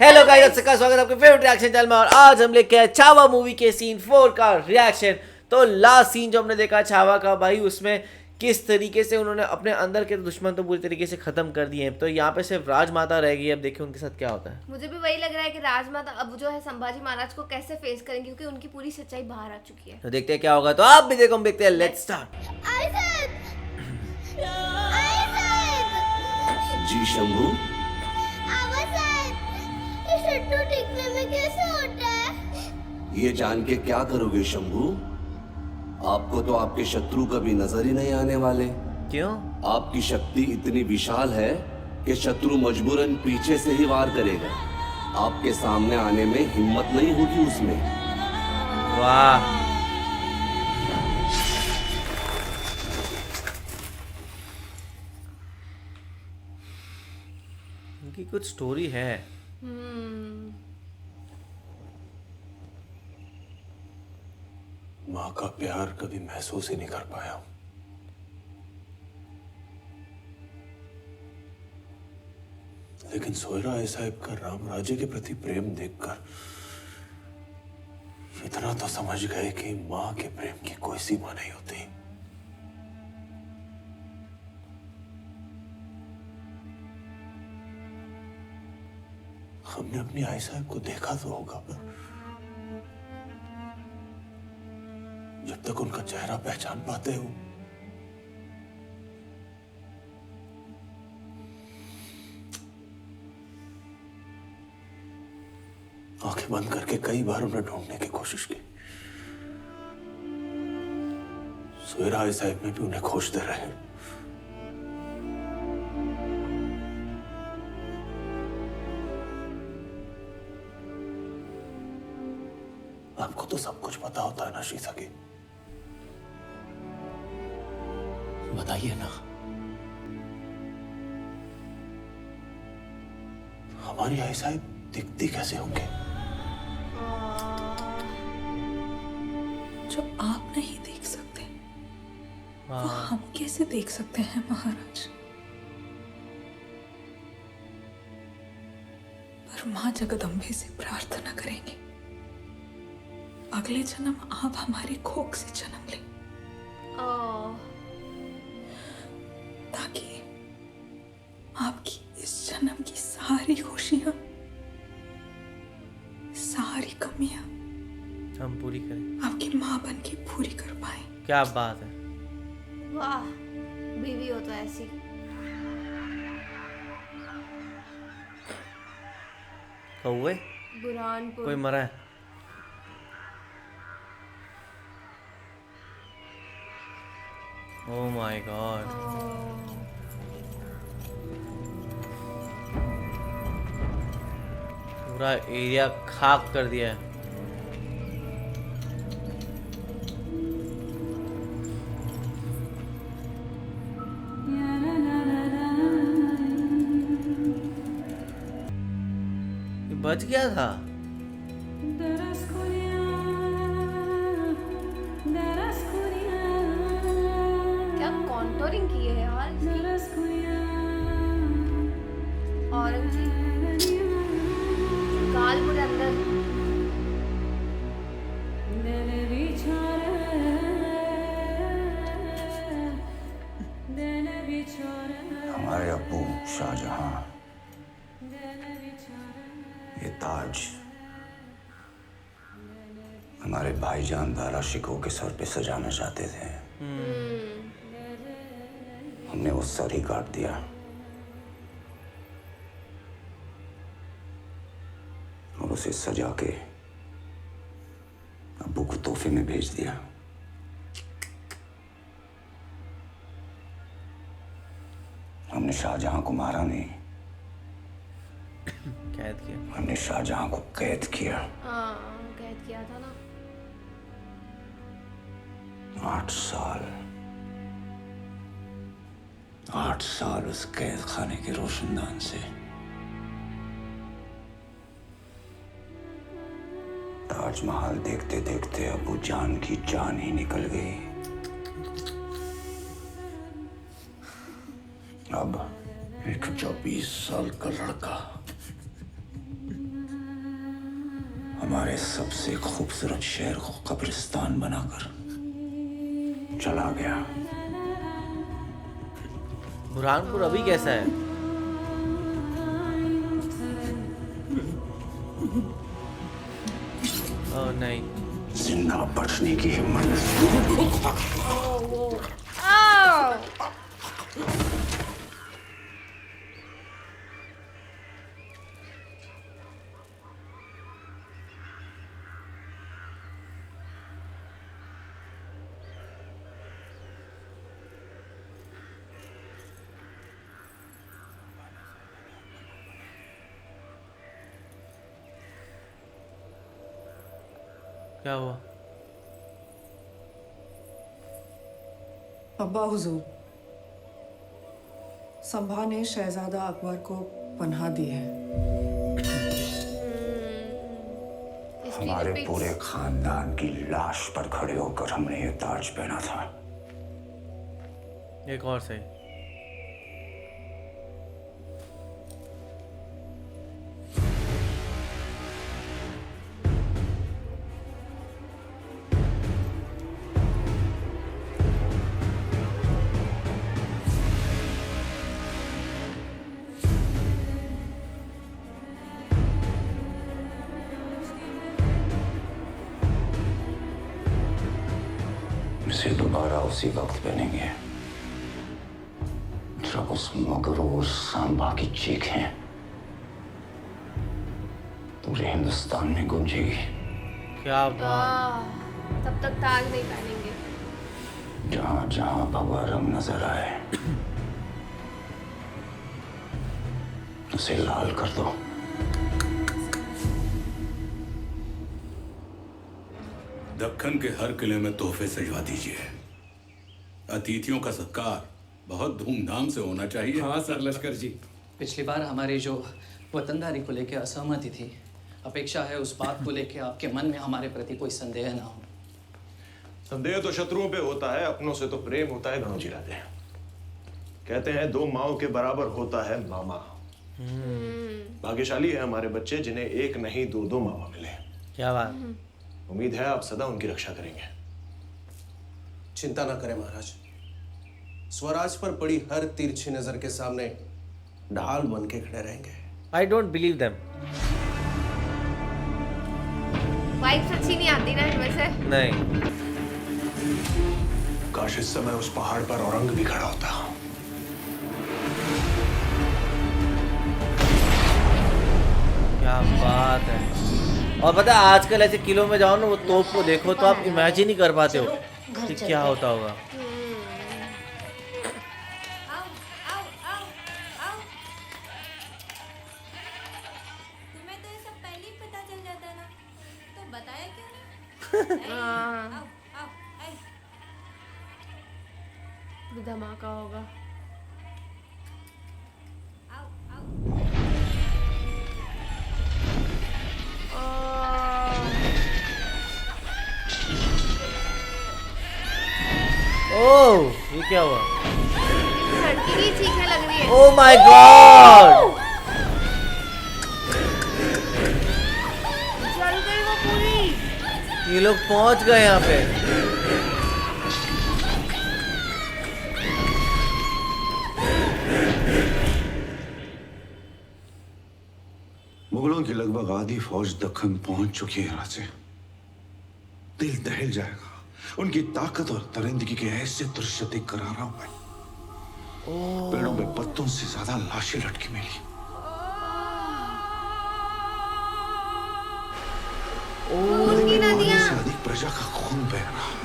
Hello guys, आप सबका स्वागत है आपके फेवरेट रिएक्शन चैनल में। और आज हम लेके आए छावा मूवी के सीन 4 का रिएक्शन। तो लास्ट सीन जो हमने देखा छावा का, भाई उसमें किस तरीके से उन्होंने अपने अंदर के दुश्मन तो पूरी तरीके से खत्म कर दिए हैं। तो यहाँ पे सिर्फ राजमाता रह गई। अब देखिए उनके साथ क्या होता है। मुझे भी वही लग रहा है कि राजमाता अब जो है संभाजी महाराज को कैसे फेस करेंगे, क्योंकि उनकी पूरी सच्चाई बाहर आ चुकी है। तो देखते हैं क्या होगा। तो आप भी देखो, हम देखते हैं। Let's start. जी शंभू, टिकने में कैसे होता है? ये जान के क्या करोगे शंभू? आपको तो आपके शत्रु कभी नजर ही नहीं आने वाले। क्यों? आपकी शक्ति इतनी विशाल है कि शत्रु मजबूरन पीछे से ही वार करेगा। आपके सामने आने में हिम्मत नहीं होगी उसमें। वाह, उनकी कुछ स्टोरी है। माँ का प्यार कभी महसूस ही नहीं कर पाया। लेकिन सोयरा साहिब का राम राज्य के प्रति प्रेम देखकर इतना तो समझ गए कि माँ के प्रेम की कोई सीमा नहीं होती। हमने अपनी आई साहब को देखा तो होगा, पर जब तक उनका चेहरा पहचान पाते हो, आंखें बंद करके कई बार उन्हें ढूंढने की कोशिश की। सोयरा आई साहब में भी उन्हें खोजते रहे। आपको तो सब कुछ पता होता है ना शीशा की, बताइए ना। हमारी आई साहब दिखती कैसे होंगे? जो आप नहीं देख सकते वो हम कैसे देख सकते हैं महाराज? पर मां जगदम्बे से प्रार्थना करेंगे अगले जन्म आप हमारी कोख से जन्म लें, ताकि आपकी इस जन्म की सारी खुशियां, सारी कमियां हम पूरी करें, आपकी मां बन के पूरी कर पाए। क्या बात है। वाह, बीवी हो तो ऐसी। कौवे बुरहानपुर। कोई मरा है? ओह माय गॉड, पूरा एरिया खाक कर दिया है। ये बच गया था। क्या कॉन्टोरिंग की है यार इसकी। ऑरेंज गाल पूरे अंदर। हमारे अब्बू शाहजहां ये ताज हमारे भाईजान दारा शिको के सर पे सजाना चाहते थे। हमने वो सर ही काट दिया और उसे सजा के अब्बू को तोहफे में भेज दिया। हमने शाहजहां को मारा नहीं, कैद किया। हमने शाहजहां को कैद किया। हाँ, कैद किया था ना। 8 साल 8 साल उस कैद खाने के रोशनदान से ताजमहल देखते देखते अबू जान की जान ही निकल गई। अब एक 24 साल का लड़का हमारे सबसे खूबसूरत शहर को कब्रिस्तान बनाकर चला गया। बुरहानपुर अभी कैसा है? ओह नहीं, जिंदा बचने की हिम्मत क्या हुआ? अब्बा हुजूर, संभा ने शहजादा अकबर को पनाह दी है। हमारे पूरे खानदान की लाश पर खड़े होकर हमने ये ताज पहना था। एक और सही। इसे दोबारा उसी वक्त पहनेंगे जब उस मगरूर सांबा की चीखें पूरे हिंदुस्तान में गूंजेगी। क्या बात। तब तक ताज नहीं पहनेंगे। जहां जहां भगवा रंग नजर आए उसे लाल कर दो। दक्कन के हर किले में तोहफे सजवा दीजिए। अतिथियों का सत्कार बहुत धूमधाम से होना चाहिए। हाँ सर लश्कर जी, पिछली बार हमारी जो वतनदारी को लेकर असहमति थी, अपेक्षा है उस बात को लेकर आपके मन में हमारे प्रति कोई संदेह ना हो। संदेह तो शत्रुओं पे होता है, अपनों से तो प्रेम होता है। गणोजी राजे कहते हैं 2 माओं के बराबर होता है मामा। भाग्यशाली है हमारे बच्चे जिन्हें एक नहीं 2 मामा मिले। क्या बात। उम्मीद है आप सदा उनकी रक्षा करेंगे। चिंता ना करें महाराज, स्वराज पर पड़ी हर तिरछी नजर के सामने ढाल बन के खड़े रहेंगे। I don't believe them. Vibes अच्छी नहीं आती ना इनमें से। नहीं। काश इस समय उस पहाड़ पर औरंग भी खड़ा होता। क्या बात है। और पता है आजकल ऐसे किलो में जाओ ना, वो तोप को देखो तो आप इमेजिन ही कर पाते हो कि क्या होता होगा। तुम्हें तो ये सब पहले ही पता चल जाता ना, तो बताया क्यों नहीं? धमाका होगा। ओह ये क्या हुआ? लड़की की चीखें लग रही है। ओह माय गॉड, जल गई वो पूरी। ये लोग पहुंच गए यहाँ पे। मुगलों की लगभग आधी फौज दक्कन पहुंच चुकी है। राजे दिल दहल जाएगा उनकी ताकत और दरिंदगी के ऐसे दृश्य देख कर आ रहा हूं मैं। पेड़ों में पत्तों से ज्यादा लाशें लटकी मिली। से अधिक प्रजा का खून बह रहा है।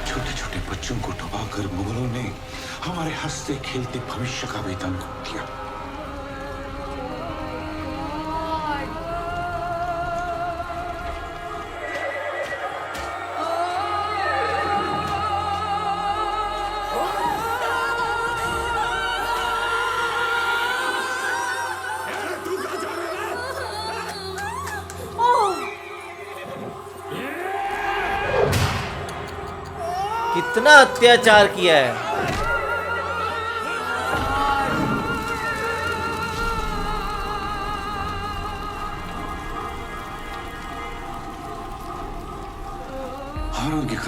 छोटे छोटे बच्चों को डुबाकर मुगलों ने हमारे हंसते खेलते भविष्य का वेतन खो दिया। कितना अत्याचार किया है।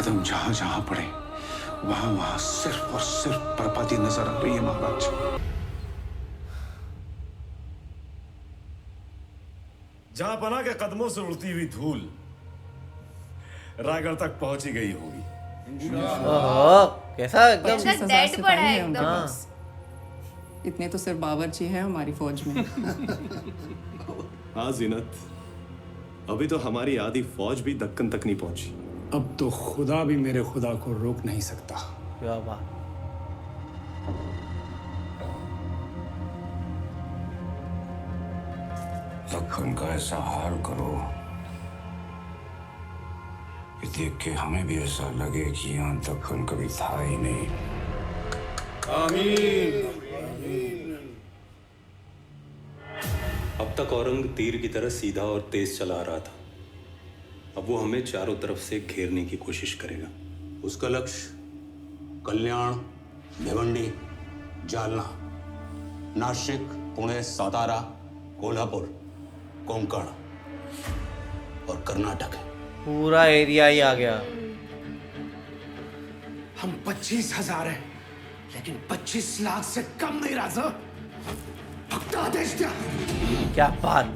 कदम जहां जहां पड़े वहां वहां सिर्फ और सिर्फ बर्बादी नजर आ रही है महाराज। जहां पना के कदमों से उड़ती हुई धूल रायगढ़ तक पहुंची गई होगी। ओहो, कैसा एकदम कैसा डेड पड़ा है एकदम। हाँ। इतने तो सिर्फ बावर्ची है हमारी फौज में। हाँ जीनत, अभी तो हमारी आधी फौज भी दक्कन तक नहीं पहुंची। अब तो खुदा भी मेरे खुदा को रोक नहीं सकता। क्या बात। दक्कन का ऐसा हाल करो कि देख के हमें भी ऐसा लगे कि यहाँ दक्कन कभी था ही नहीं। आमीन। अब तक औरंग तीर की तरह सीधा और तेज चला रहा था, अब वो हमें चारों तरफ से घेरने की कोशिश करेगा। उसका लक्ष्य कल्याण, भिवंडी, जालना, नाशिक, पुणे, सातारा, कोल्हापुर, कोंकण और कर्नाटक है। पूरा एरिया ही आ गया। हम 25,000 हैं, लेकिन 25 लाख से कम नहीं राजा। भक्त आदेश दिया। क्या बात।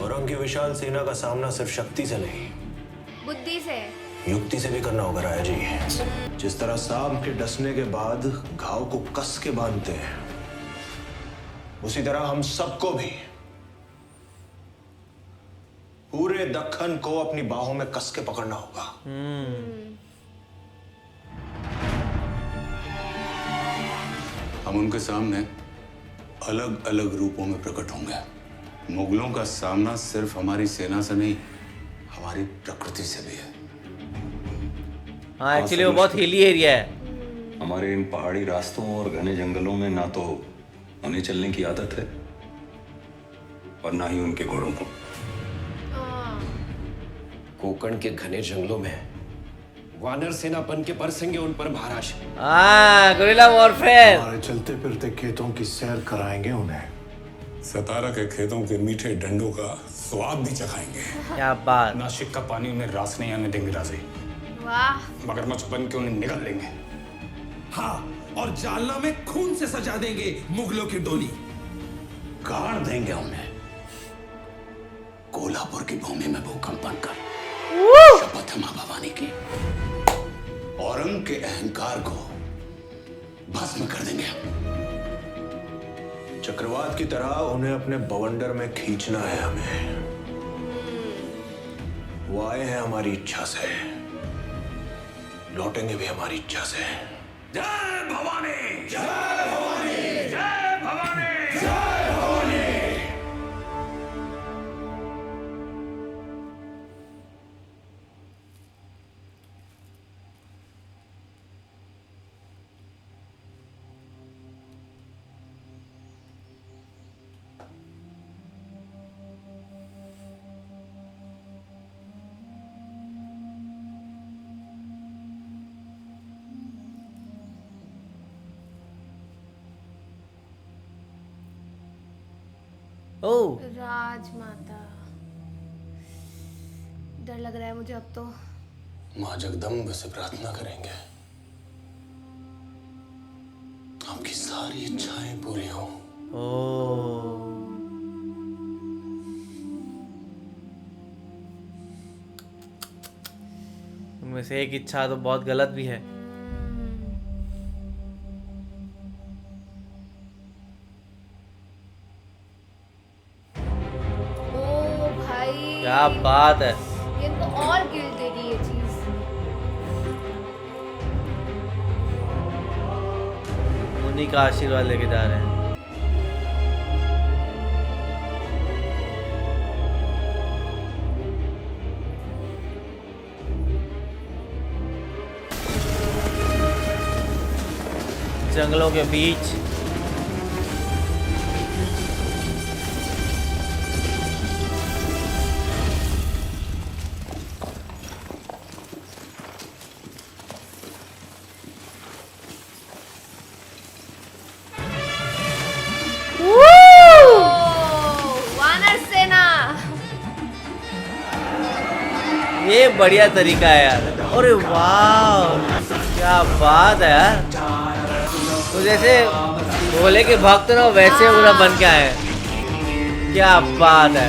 औरंग की विशाल सेना का सामना सिर्फ शक्ति से नहीं, बुद्धि से, युक्ति से भी करना होगा राया जी। जिस तरह सांप के डसने के बाद घाव को कस के बांधते हैं, उसी तरह हम सबको भी पूरे दक्कन को अपनी बाहों में कस के पकड़ना होगा। हम उनके सामने अलग अलग रूपों में प्रकट होंगे। मुगलों का सामना सिर्फ हमारी सेना से नहीं, हमारी प्रकृति से भी है। हाँ, एक्चुअली वो बहुत हिली एरिया है। हमारे इन पहाड़ी रास्तों और घने जंगलों में ना तो उन्हें चलने की आदत है और ना ही उनके घोड़ों को। कोकण के घने जंगलों में वानर सेना बन के बरसेंगे उन पर महाराज। हाँ, गोरिल्ला वॉरफेयर। हमारे चलते फिरते खेतों की सैर कराएंगे उन्हें। सतारा के खेतों के मीठे डंडों का स्वाद भी चखाएंगे। क्या बात। नासिक का पानी उन्हें रास नहीं आने देंगे राजे। वाह। मगरमच्छ बन के उन्हें निगल लेंगे। हाँ, और जालना में खून से सजा देंगे मुगलों की डोली। गाड़ देंगे उन्हें कोल्हापुर की भूमि में भूकंपन कर। शपथ है मां भवानी की, औरंग के अहंकार को भस्म कर देंगे। चक्रवात की तरह उन्हें अपने बवंडर में खींचना है हमें। वो आए हैं हमारी इच्छा से, लौटेंगे भी हमारी इच्छा से। जय भवानी, जय भवानी, जय भवानी, जय भवानी। ओह, राजमाता। डर लग रहा है मुझे अब तो। मां जगदम्ब से प्रार्थना करेंगे आपकी सारी इच्छाएं पूरी हो। उनमें से एक इच्छा तो बहुत गलत भी है। क्या बात है। ये तो और गिल्ट देगी ये चीज। उन्हीं का आशीर्वाद लेके जा रहे हैं। जंगलों के बीच वानर सेना। बढ़िया तरीका है यार। अरे वाह क्या बात है यार। तो जैसे भोले के भक्त ना वैसे पूरा बन के आए हैं। क्या बात है।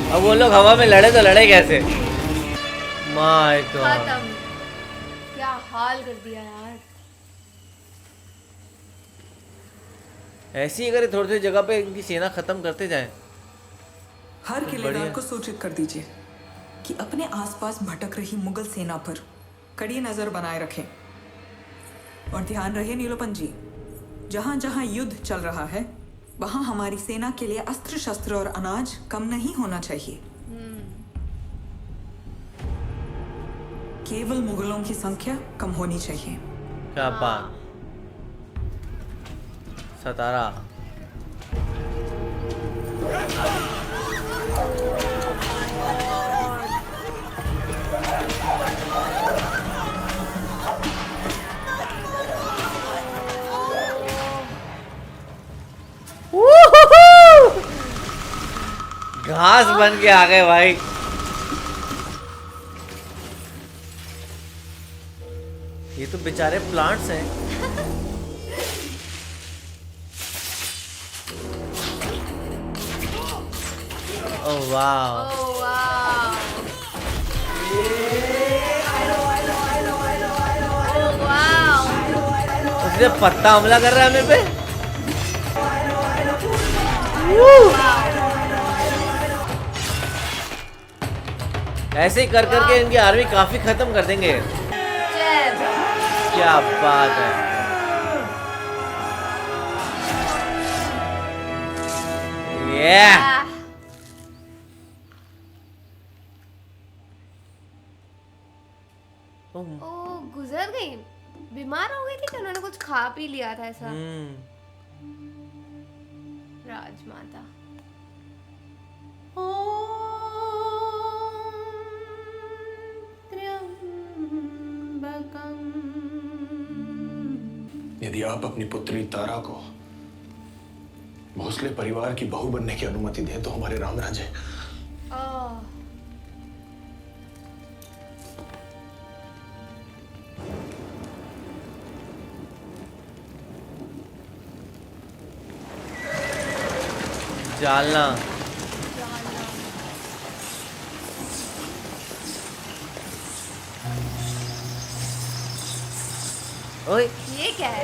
अब वो लोग हवा में लड़े तो लड़े कैसे? माय गॉड खत्म। क्या हाल कर दिया यार। ऐसी अगर थोड़ी थोड़ी जगह पे इनकी सेना खत्म करते जाएं। हर किलेदार को सूचित कर दीजिए कि अपने आसपास भटक रही मुगल सेना पर कड़ी नजर बनाए रखें। और ध्यान रहे नीलोपन जी, जहां जहां युद्ध चल रहा है वहां हमारी सेना के लिए अस्त्र शस्त्र और अनाज कम नहीं होना चाहिए। केवल मुगलों की संख्या कम होनी चाहिए। क्या बात। सतारा घास बन के आ गए भाई। ये तो बेचारे प्लांट्स हैं। ओह वाह। उसने पत्ता हमला कर रहा है हमें पे। ऐसे ही कर करके इनकी आर्मी काफी खत्म कर देंगे। क्या बात है। ओ गुजर गई। बीमार हो गई थी कि उन्होंने कुछ खा पी लिया था ऐसा। राजमाता। यदि आप अपनी पुत्री तारा को भोसले परिवार की बहू बनने की अनुमति दें तो हमारे राम राज्य जालना। ओए ये क्या है?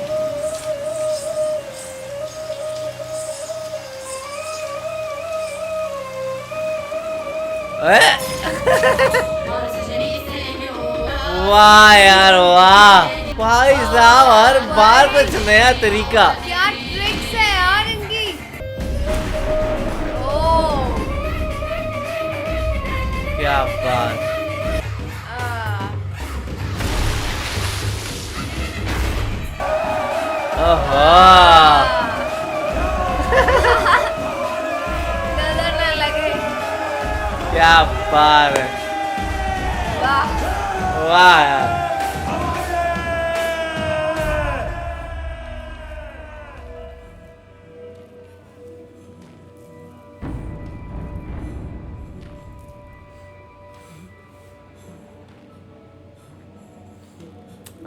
वाह यार वाह भाई साहब, हर बार कुछ नया तरीका। क्या ट्रिक्स है यार इनकी। ओह क्या बात। नजर न लगे। क्या बात है। वाह यार।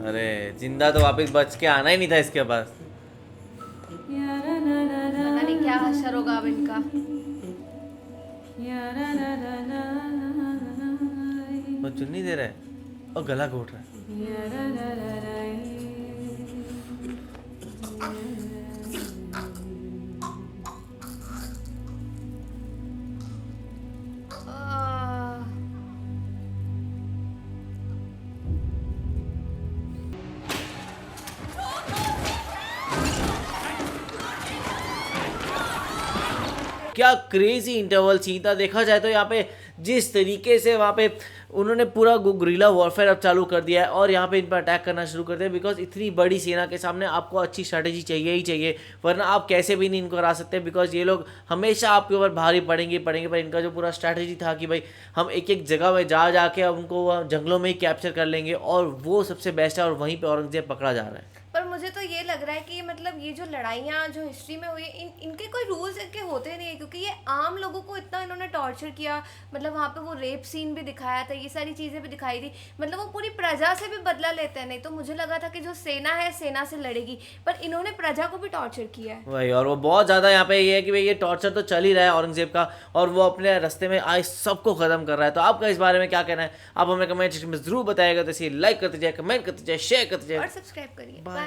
अरे जिंदा तो वापस बच के आना ही नहीं था इसके पास। पता नहीं क्या हशर होगा अब इनका। वो चुन्नी दे रहा है और गला घोट रहा है। क्या क्रेजी इंटरवल सीन था। देखा जाए तो यहाँ पे जिस तरीके से वहाँ पे उन्होंने पूरा गुरिल्ला वॉरफेयर अब चालू कर दिया है और यहाँ पे इन पर अटैक करना शुरू कर दिया, बिकॉज इतनी बड़ी सेना के सामने आपको अच्छी स्ट्रैटेजी चाहिए ही चाहिए, वरना आप कैसे भी नहीं इनको हरा सकते, बिकॉज ये लोग हमेशा आपके ऊपर भारी पड़ेंगे। पर इनका जो पूरा स्ट्रैटेजी था कि भाई हम एक एक जगह में जा के उनको जंगलों में ही कैप्चर कर लेंगे और वो सबसे बेस्ट है और वहीं पर औरंगजेब पकड़ा जा रहा है। पर मुझे तो ये लग रहा है कि मतलब ये जो लड़ाइयाँ जो हिस्ट्री में हुई इनके कोई रूल्स इनके होते नहीं है, क्योंकि ये आम लोगों को इतना इन्होंने टॉर्चर किया। मतलब वहाँ पे वो रेप सीन भी दिखाया था, ये सारी चीज़ें भी दिखाई थी। मतलब वो पूरी प्रजा से भी बदला लेते हैं। नहीं तो मुझे लगा था कि जो सेना है सेना से लड़ेगी, पर इन्होंने प्रजा को भी टॉर्चर किया है। वही, और वो बहुत ज़्यादा यहाँ पे ये है कि भाई ये टॉर्चर तो चल ही रहा है औरंगजेब का, और वो अपने रास्ते में आए सबको ख़त्म कर रहा है। तो आपका इस बारे में क्या कहना है, आप हमें कमेंट सेक्शन में ज़रूर बताइएगा। तो इसे लाइक करते जाए, कमेंट करते जाए, शेयर करते जाए और सब्सक्राइब करिए। बाय।